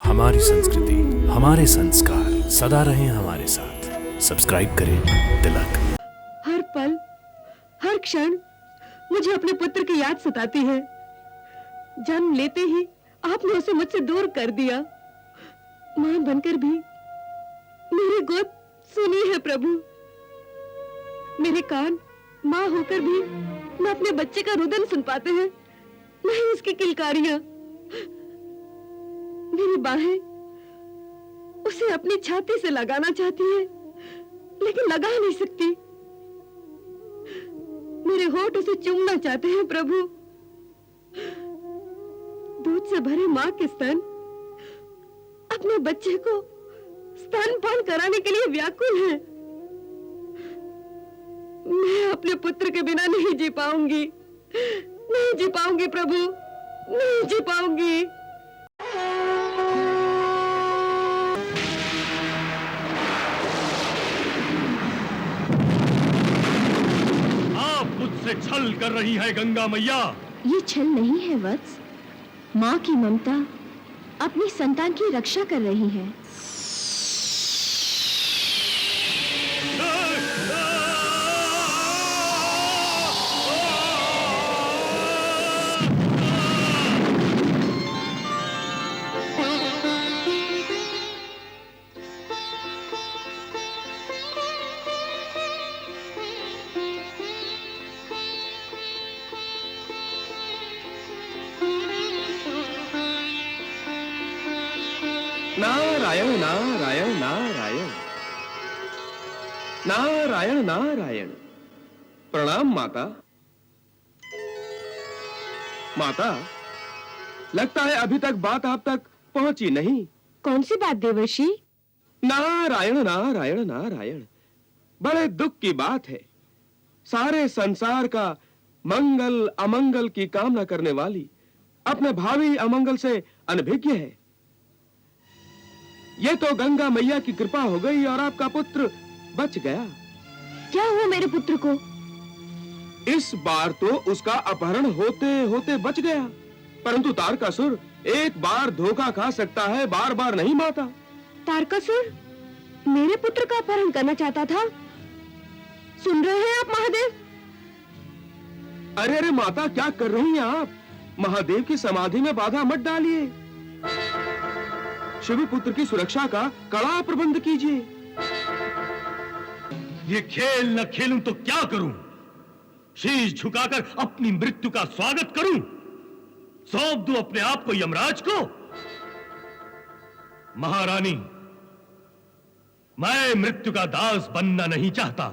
हमारी संस्कृति, हमारे संस्कार सदा रहें हमारे साथ। सब्सक्राइब करें तिलक। हर पल, हर क्षण मुझे अपने पुत्र की याद सताती है। जन्म लेते ही आपने उसे मुझसे दूर कर दिया। मां बनकर भी मेरी गोद सुनी है प्रभु। मेरे कान मां होकर भी न अपने बच्चे का रुदन सुन पाते हैं, न ही उसकी किलकारियां। मेरी बाहें उसे अपनी छाती से लगाना चाहती है, लेकिन लगा नहीं सकती। मेरे होठ उसे चूमना चाहते हैं प्रभु। दूध से भरे मां के स्तन अपने बच्चे को स्तनपान कराने के लिए व्याकुल है। मैं अपने पुत्र के बिना नहीं जी पाऊंगी, नहीं जी पाऊंगी प्रभु, नहीं जी पाऊंगी। आप मुझसे छल कर रही है गंगा मैया। ये छल नहीं है वत्स, माँ की ममता अपनी संतान की रक्षा कर रही है। नारायण नारायण नारायण नारायण नारायण। प्रणाम माता। माता, लगता है अभी तक बात आप तक पहुंची नहीं। कौन सी बात देवर्षि? नारायण नारायण नारायण। बड़े दुख की बात है। सारे संसार का मंगल अमंगल की कामना करने वाली अपने भावी अमंगल से अनभिज्ञ है। ये तो गंगा मैया की कृपा हो गई और आपका पुत्र बच गया। क्या हुआ मेरे पुत्र को? इस बार तो उसका अपहरण होते होते बच गया, परंतु तारकासुर एक बार धोखा खा सकता है, बार बार नहीं माता। तारकासुर मेरे पुत्र का अपहरण करना चाहता था? सुन रहे हैं आप महादेव? अरे अरे माता, क्या कर रही हैं आप? महादेव की समाधि में बाधा मत डालिए। शिव पुत्र की सुरक्षा का कड़ा प्रबंध कीजिए। ये खेल न खेलूं तो क्या करूं? शीश झुकाकर अपनी मृत्यु का स्वागत करूं? सौंप दूं अपने आप को यमराज को? महारानी, मैं मृत्यु का दास बनना नहीं चाहता।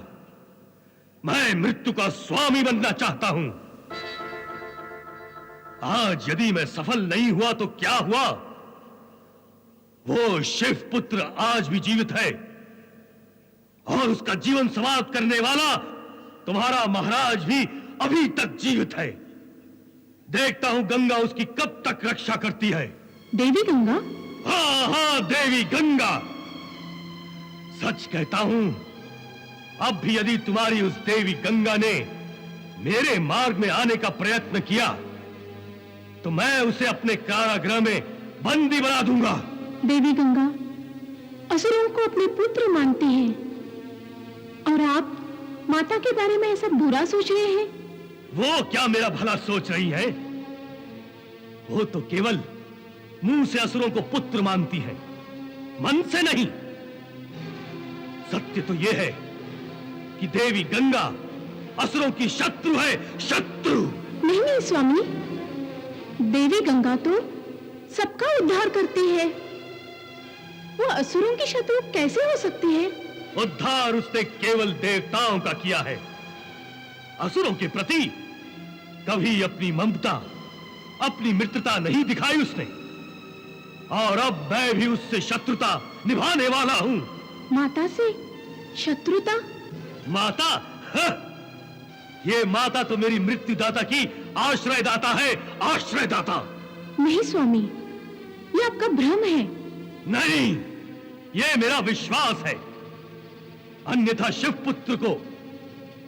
मैं मृत्यु का स्वामी बनना चाहता हूं। आज यदि मैं सफल नहीं हुआ तो क्या हुआ? वो शिव पुत्र आज भी जीवित है और उसका जीवन समाप्त करने वाला तुम्हारा महाराज भी अभी तक जीवित है। देखता हूं गंगा उसकी कब तक रक्षा करती है। देवी गंगा? हाँ हाँ, देवी गंगा। सच कहता हूं, अब भी यदि तुम्हारी उस देवी गंगा ने मेरे मार्ग में आने का प्रयत्न किया तो मैं उसे अपने कारागृह में बंदी बना दूंगा। देवी गंगा असुरों को अपने पुत्र मानती हैं और आप माता के बारे में ऐसा बुरा सोच रहे हैं। वो क्या मेरा भला सोच रही है? वो तो केवल मुंह से असुरों को पुत्र मानती है, मन से नहीं। सत्य तो यह है कि देवी गंगा असुरों की शत्रु है, शत्रु। नहीं नहीं स्वामी, देवी गंगा तो सबका उद्धार करती है। वो असुरों की शत्रु कैसे हो सकती है? उद्धार उसने केवल देवताओं का किया है। असुरों के प्रति कभी अपनी ममता, अपनी मित्रता नहीं दिखाई उसने। और अब मैं भी उससे शत्रुता निभाने वाला हूं। माता से शत्रुता? माता? ये माता तो मेरी मृत्युदाता की आश्रयदाता है, आश्रयदाता। नहीं स्वामी, ये आपका भ्रम है। नहीं, ये मेरा विश्वास है। अन्यथा शिव पुत्र को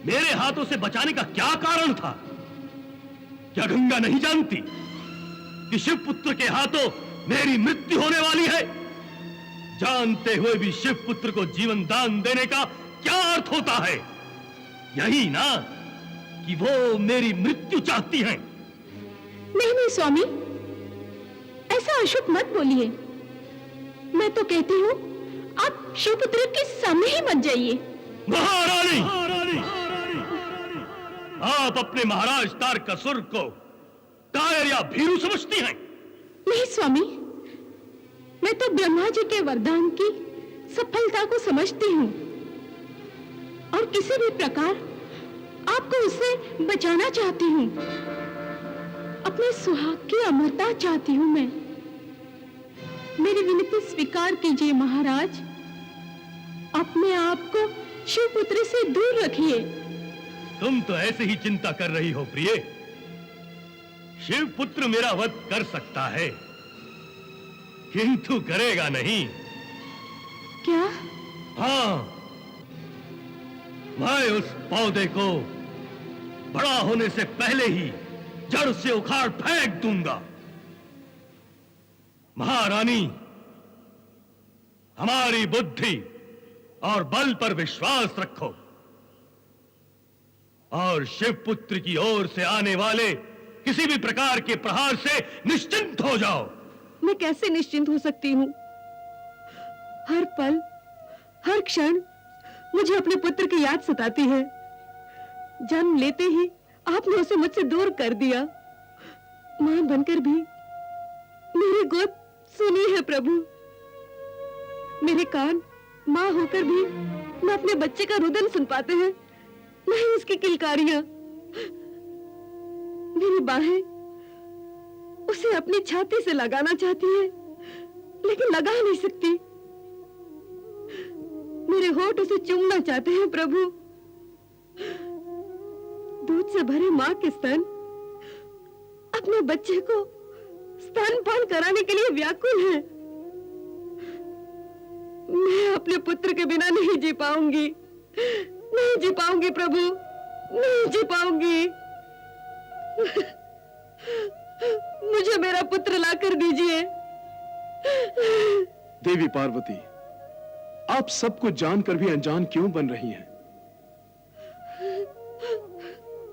मेरे हाथों से बचाने का क्या कारण था? क्या गंगा नहीं जानती कि शिव पुत्र के हाथों मेरी मृत्यु होने वाली है, जानते हुए भी शिव पुत्र को जीवन दान देने का क्या अर्थ होता है? यही ना कि वो मेरी मृत्यु चाहती हैं। नहीं नहीं स्वामी, ऐसा अशुभ मत बोलिए। मैं तो कहती हूँ आप शिवपुत्र के सामने ही मत जाइए। महारानी, आप अपने महाराज तारकासुर को कायर या भीरू समझती हैं? नहीं स्वामी, मैं तो ब्रह्मा जी के वरदान की सफलता को समझती हूँ और किसी भी प्रकार आपको उससे बचाना चाहती हूँ। अपने सुहाग की अमरता चाहती हूँ मैं। मेरी विनती स्वीकार कीजिए महाराज। अपने आप को शिवपुत्र से दूर रखिए। तुम तो ऐसे ही चिंता कर रही हो प्रिय। शिवपुत्र मेरा वध कर सकता है, किंतु करेगा नहीं। क्या? हाँ, मैं उस पौधे को बड़ा होने से पहले ही जड़ से उखाड़ फेंक दूंगा। महारानी, हमारी बुद्धि और बल पर विश्वास रखो और शिवपुत्र की ओर से आने वाले किसी भी प्रकार के प्रहार से निश्चिंत हो जाओ। मैं कैसे निश्चिंत हो सकती हूँ? हर पल, हर क्षण मुझे अपने पुत्र की याद सताती है। जन्म लेते ही आपने उसे मुझसे दूर कर दिया। मां बनकर भी मेरी गोद सुनी है प्रभु। मेरे कान मां होकर भी न अपने बच्चे का रुदन सुन पाते हैं, न ही उसकी किलकारियां। मेरी बाहें उसे अपनी छाती से लगाना चाहती है, लेकिन लगा नहीं सकती। मेरे होठ उसे चूमना चाहते हैं प्रभु। दूध से भरे मां के स्तन अपने बच्चे को स्तनपान कराने के लिए व्याकुल है। मैं अपने पुत्र के बिना नहीं जी पाऊंगी, नहीं जी पाऊंगी प्रभु, नहीं जी पाऊंगी। मुझे मेरा पुत्र लाकर दीजिए। देवी पार्वती, आप सबको जानकर भी अनजान क्यों बन रही हैं?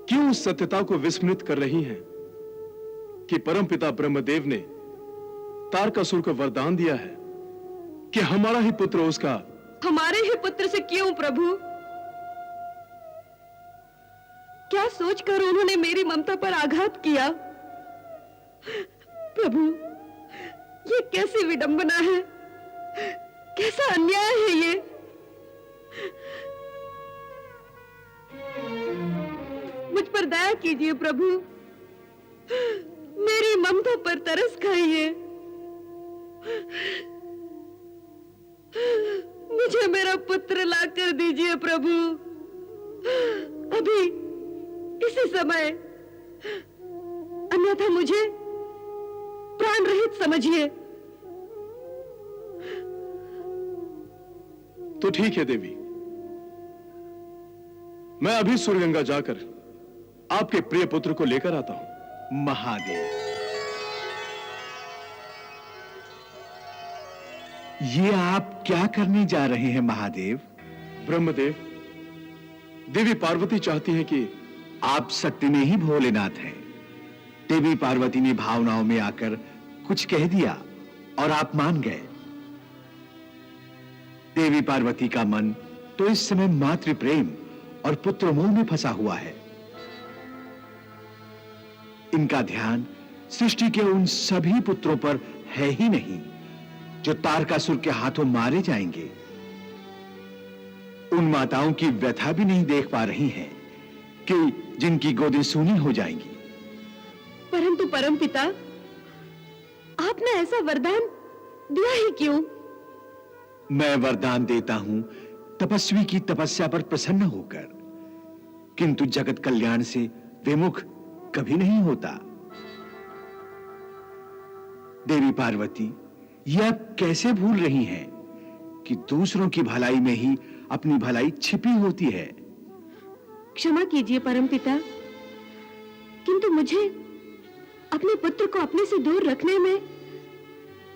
क्यों उस सत्यता को विस्मृत कर रही हैं कि परमपिता ब्रह्मदेव ने तारकासुर को वरदान दिया है कि हमारा ही पुत्र उसका। हमारे ही पुत्र से क्यों प्रभु? क्या सोचकर उन्होंने मेरी ममता पर आघात किया? प्रभु, ये कैसी विडंबना है, कैसा अन्याय है ये। मुझ पर दया कीजिए प्रभु, मेरी ममता पर तरस खाइए। मुझे मेरा पुत्र लाकर दीजिए प्रभु, अभी इसी समय, अन्यथा मुझे प्राण रहित समझिए। तो ठीक है देवी, मैं अभी सूर्यगंगा जाकर आपके प्रिय पुत्र को लेकर आता हूं। महादेव, ये आप क्या करने जा रहे हैं महादेव? ब्रह्मदेव, देवी पार्वती चाहती है कि आप सत्य में ही भोलेनाथ हैं। देवी पार्वती ने भावनाओं में आकर कुछ कह दिया और आप मान गए। देवी पार्वती का मन तो इस समय मातृ प्रेम और पुत्र मोह में फंसा हुआ है। इनका ध्यान सृष्टि के उन सभी पुत्रों पर है ही नहीं जो तारकासुर के हाथों मारे जाएंगे। उन माताओं की व्यथा भी नहीं देख पा रही हैं कि जिनकी गोदें सूनी हो जाएंगी। परंतु परमपिता, आपने ऐसा वरदान दिया ही क्यों? मैं वरदान देता हूं तपस्वी की तपस्या पर प्रसन्न होकर, किंतु जगत कल्याण से विमुख कभी नहीं होता। देवी पार्वती, यह आप कैसे भूल रही हैं कि दूसरों की भलाई में ही अपनी भलाई छिपी होती है। क्षमा कीजिए परमपिता, किंतु मुझे अपने पुत्र को अपने से दूर रखने में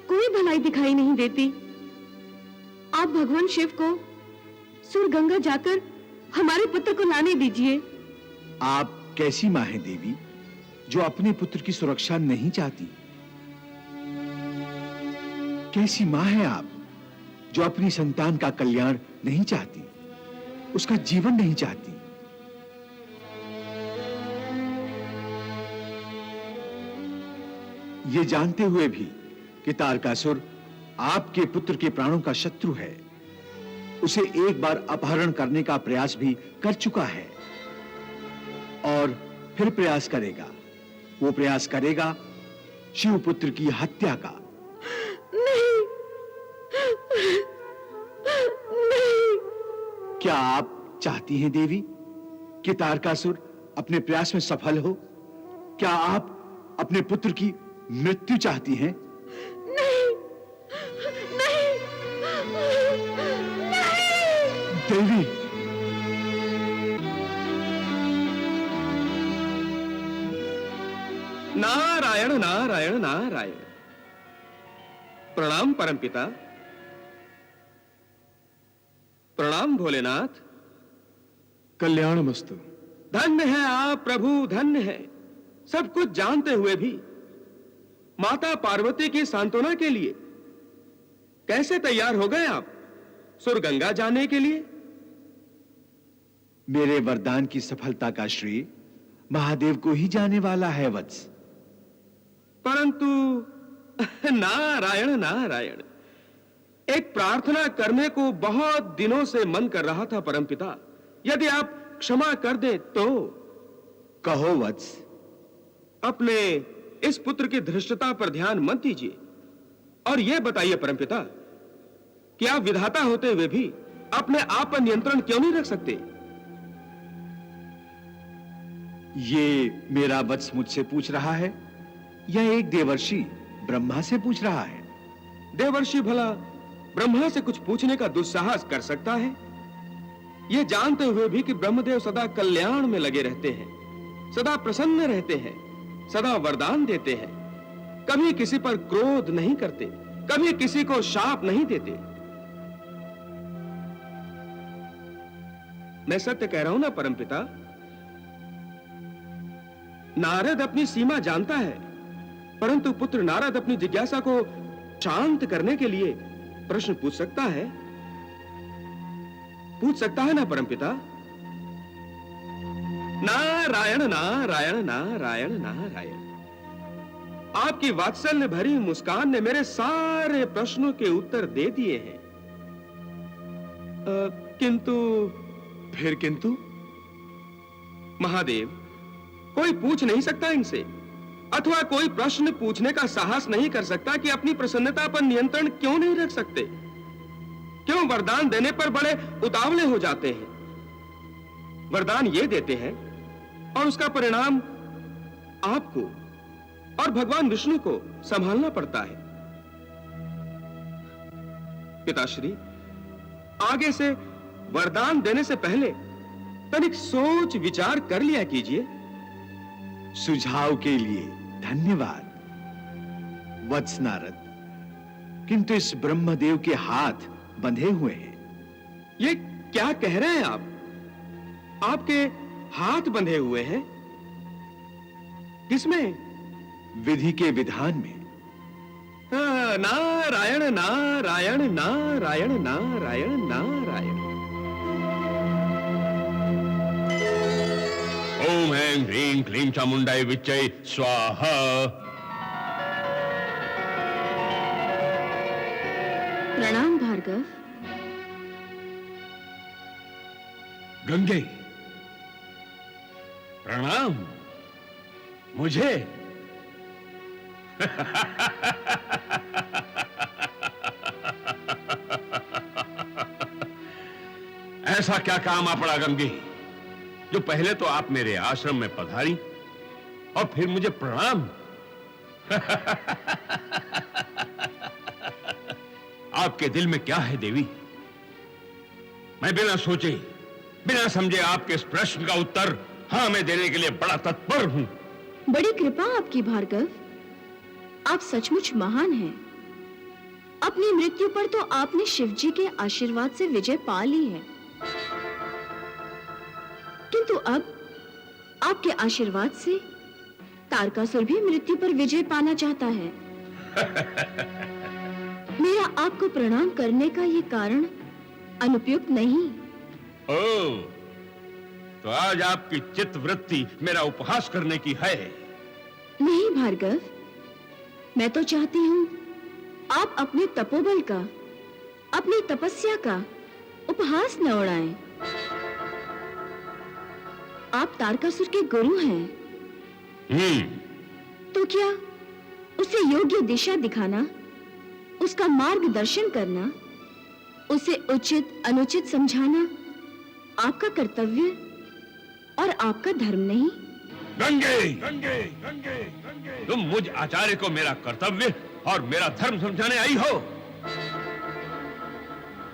कोई भलाई दिखाई नहीं देती। आप भगवान शिव को सुरगंगा जाकर हमारे पुत्र को लाने दीजिए। आप कैसी मां हैं देवी, जो अपने पुत्र की सुरक्षा नहीं चाहती? कैसी मां हैं आप, जो अपनी संतान का कल्याण नहीं चाहती, उसका जीवन नहीं चाहती? ये जानते हुए भी कि तारकासुर आपके पुत्र के प्राणों का शत्रु है, उसे एक बार अपहरण करने का प्रयास भी कर चुका है और फिर प्रयास करेगा। वो प्रयास करेगा शिवपुत्र की हत्या का। नहीं, नहीं। क्या आप चाहती हैं देवी कि तारकासुर अपने प्रयास में सफल हो? क्या आप अपने पुत्र की मृत्यु चाहती हैं? नहीं, नहीं, नहीं। देवी, नारायण नारायण नारायण। प्रणाम परमपिता, प्रणाम भोलेनाथ। कल्याणमस्तु। धन्य है आप प्रभु, धन्य है। सब कुछ जानते हुए भी माता पार्वती की सांत्वना के लिए कैसे तैयार हो गए आप सुरगंगा जाने के लिए? मेरे वरदान की सफलता का श्रेय महादेव को ही जाने वाला है वत्स। परंतु नारायण नारायण, एक प्रार्थना करने को बहुत दिनों से मन कर रहा था परमपिता। यदि आप क्षमा कर दें तो। कहो वत्स। अपने इस पुत्र की धृष्टता पर ध्यान मत दीजिए और यह बताइए परमपिता कि आप विधाता होते हुए भी अपने आप पर नियंत्रण क्यों नहीं रख सकते? ये मेरा वत्स मुझसे पूछ रहा है या एक देवर्षि ब्रह्मा से पूछ रहा है? देवर्षि भला ब्रह्मा से कुछ पूछने का दुस्साहस कर सकता है? यह जानते हुए भी कि ब्रह्मदेव सदा कल्याण में लगे रहते हैं, सदा प्रसन्न रहते हैं, सदा वरदान देते हैं, कभी किसी पर क्रोध नहीं करते, कभी किसी को शाप नहीं देते। मैं सत्य कह रहा हूं ना परमपिता? नारद अपनी सीमा जानता है, परंतु पुत्र नारद अपनी जिज्ञासा को शांत करने के लिए प्रश्न पूछ सकता है। पूछ सकता है ना परमपिता? नारायण नारायण नारायण नारायण। आपकी वात्सल्य भरी मुस्कान ने मेरे सारे प्रश्नों के उत्तर दे दिए हैं। किंतु फिर किंतु? महादेव, कोई पूछ नहीं सकता इनसे, अथवा कोई प्रश्न पूछने का साहस नहीं कर सकता कि अपनी प्रसन्नता पर नियंत्रण क्यों नहीं रख सकते? क्यों वरदान देने पर बड़े उतावले हो जाते हैं? वरदान ये देते हैं और उसका परिणाम आपको और भगवान विष्णु को संभालना पड़ता है। पिताश्री, आगे से वरदान देने से पहले तनिक सोच विचार कर लिया कीजिए। सुझाव के लिए धन्यवाद वत्स नारद, किंतु इस ब्रह्मदेव के हाथ बंधे हुए हैं। ये क्या कह रहे हैं आप? आपके हाथ बंधे हुए हैं? किसमें? विधि के विधान में। नारायण नारायण नारायण नारायण नारायण। ओम ऐं ह्रीं क्लीं चामुंडाय विच्चै स्वाहा। प्रणाम भार्गव। गंगे, प्रणाम। मुझे? ऐसा क्या काम आ पड़ा गंगे, जो पहले तो आप मेरे आश्रम में पधारी और फिर मुझे प्रणाम? आपके दिल में क्या है देवी? मैं बिना सोचे बिना समझे आपके इस प्रश्न का उत्तर हाँ में देने के लिए बड़ा तत्पर हूं। बड़ी कृपा आपकी भार्गव, आप सचमुच महान हैं। अपनी मृत्यु पर तो आपने शिवजी के आशीर्वाद से विजय पा ली है, किंतु अब आपके आशीर्वाद से तारकासुर भी मृत्यु पर विजय पाना चाहता है। मेरा आपको प्रणाम करने का ये कारण अनुपयुक्त नहीं। ओह, तो आज आपकी चित्त वृत्ति मेरा उपहास करने की है। नहीं भार्गव, मैं तो चाहती हूँ आप अपने तपोबल का, अपनी तपस्या का उपहास न उड़ाएं। आप तारकासुर के गुरु हैं, तो क्या उसे योग्य दिशा दिखाना, उसका मार्गदर्शन करना, उसे उचित अनुचित समझाना आपका कर्तव्य और आपका धर्म नहीं? गंगे, तुम मुझ आचार्य को मेरा कर्तव्य और मेरा धर्म समझाने आई हो।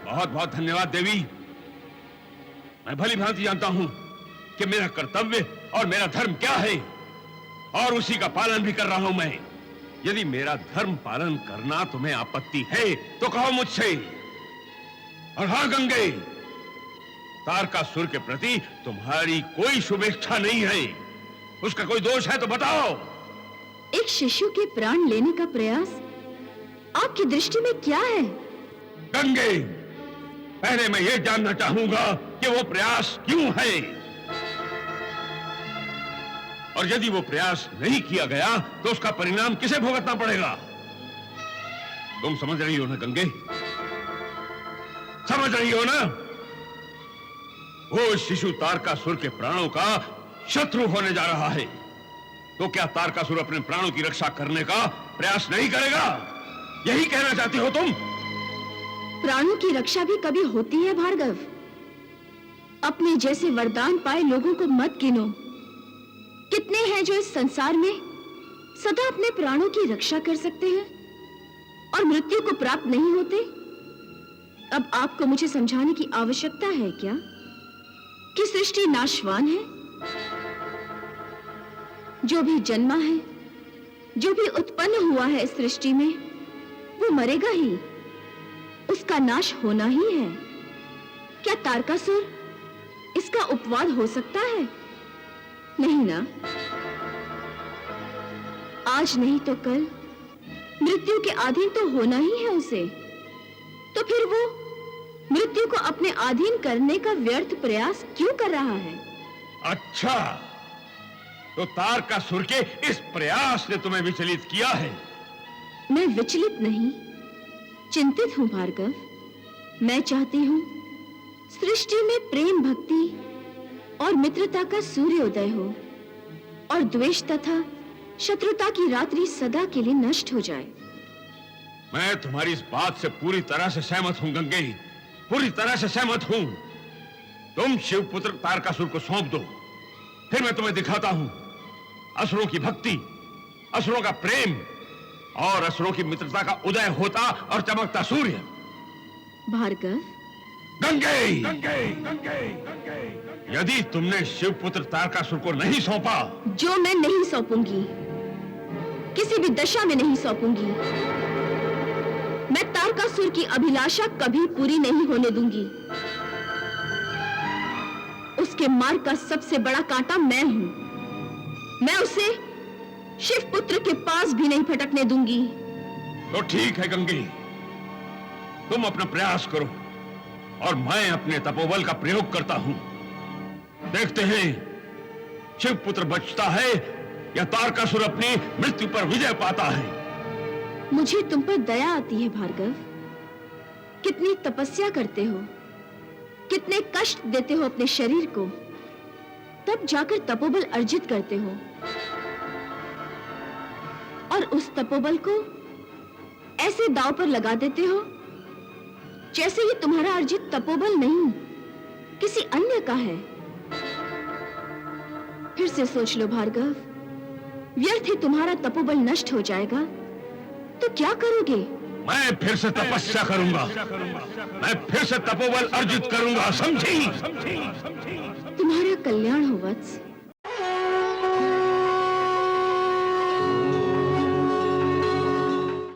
बहुत बहुत धन्यवाद देवी। मैं भली भांति जानता हूं कि मेरा कर्तव्य और मेरा धर्म क्या है, और उसी का पालन भी कर रहा हूं मैं। यदि मेरा धर्म पालन करना तुम्हें आपत्ति है तो कहो मुझसे। और हाँ गंगे, तारकासुर के प्रति तुम्हारी कोई शुभेच्छा नहीं है, उसका कोई दोष है तो बताओ। एक शिशु के प्राण लेने का प्रयास आपकी दृष्टि में क्या है? गंगे, पहले मैं ये जानना चाहूंगा कि वो प्रयास क्यों है, और यदि वो प्रयास नहीं किया गया तो उसका परिणाम किसे भुगतना पड़ेगा? तुम समझ रही हो ना गंगे, समझ रही हो ना? वो शिशु तारकासुर के प्राणों का शत्रु होने जा रहा है, तो क्या तारकासुर अपने प्राणों की रक्षा करने का प्रयास नहीं करेगा? यही कहना चाहती हो तुम? प्राणों की रक्षा भी कभी होती है भार्गव। अपने जैसे वरदान पाए लोगों को मत गिनो। कितने हैं जो इस संसार में सदा अपने प्राणों की रक्षा कर सकते हैं और मृत्यु को प्राप्त नहीं होते? अब आपको मुझे समझाने की आवश्यकता है क्या कि सृष्टि नाशवान है? जो भी जन्मा है, जो भी उत्पन्न हुआ है इस सृष्टि में, वो मरेगा ही, उसका नाश होना ही है। क्या तारकासुर इसका उपवाद हो सकता है? नहीं ना। आज नहीं तो कल मृत्यु के अधीन तो होना ही है उसे। तो फिर वो मृत्यु को अपने अधीन करने का व्यर्थ प्रयास क्यों कर रहा है? अच्छा, तो तारकासुर के इस प्रयास ने तुम्हें विचलित किया है? मैं विचलित नहीं, चिंतित हूं भार्गव। मैं चाहती हूं सृष्टि में प्रेम, भक्ति और मित्रता का सूर्योदय हो और द्वेष तथा शत्रुता की रात्रि सदा के लिए नष्ट हो जाए। मैं तुम्हारी इस बात से पूरी तरह से सहमत हूं गंगे, पूरी तरह से सहमत हूं। तुम शिवपुत्र तारकासुर को सौंप दो, फिर मैं तुम्हें दिखाता हूं असुरों की भक्ति, असुरों का प्रेम और असुरों की मित्रता का उदय होता और चमकता सूर्य। भार्गव, गंगे, यदि तुमने शिवपुत्र तारकासुर को नहीं सौंपा, जो मैं नहीं सौंपूंगी, किसी भी दशा में नहीं सौंपूंगी, मैं तारकासुर की अभिलाषा कभी पूरी नहीं होने दूंगी। उसके मार्ग का सबसे बड़ा कांटा मैं हूं। मैं उसे शिवपुत्र के पास भी नहीं फटकने दूंगी। तो ठीक है गंगे, तुम अपना प्रयास करो और मैं अपने तपोबल का प्रयोग करता हूं। देखते हैं शिवपुत्र बचता है या तारकासुर अपनी मृत्यु पर विजय पाता है। मुझे तुम पर दया आती है भार्गव। कितनी तपस्या करते हो, कितने कष्ट देते हो अपने शरीर को, तब जाकर तपोबल अर्जित करते हो, और उस तपोबल को ऐसे दांव पर लगा देते हो जैसे ये तुम्हारा अर्जित तपोबल नहीं, किसी अन्य का है। फिर से सोच लो भार्गव, व्यर्थ ही तुम्हारा तपोबल नष्ट हो जाएगा तो क्या करोगे? मैं फिर से तपस्या करूंगा, मैं फिर से तपोबल अर्जित करूंगा, समझी? तुम्हारा कल्याण हो वत्स।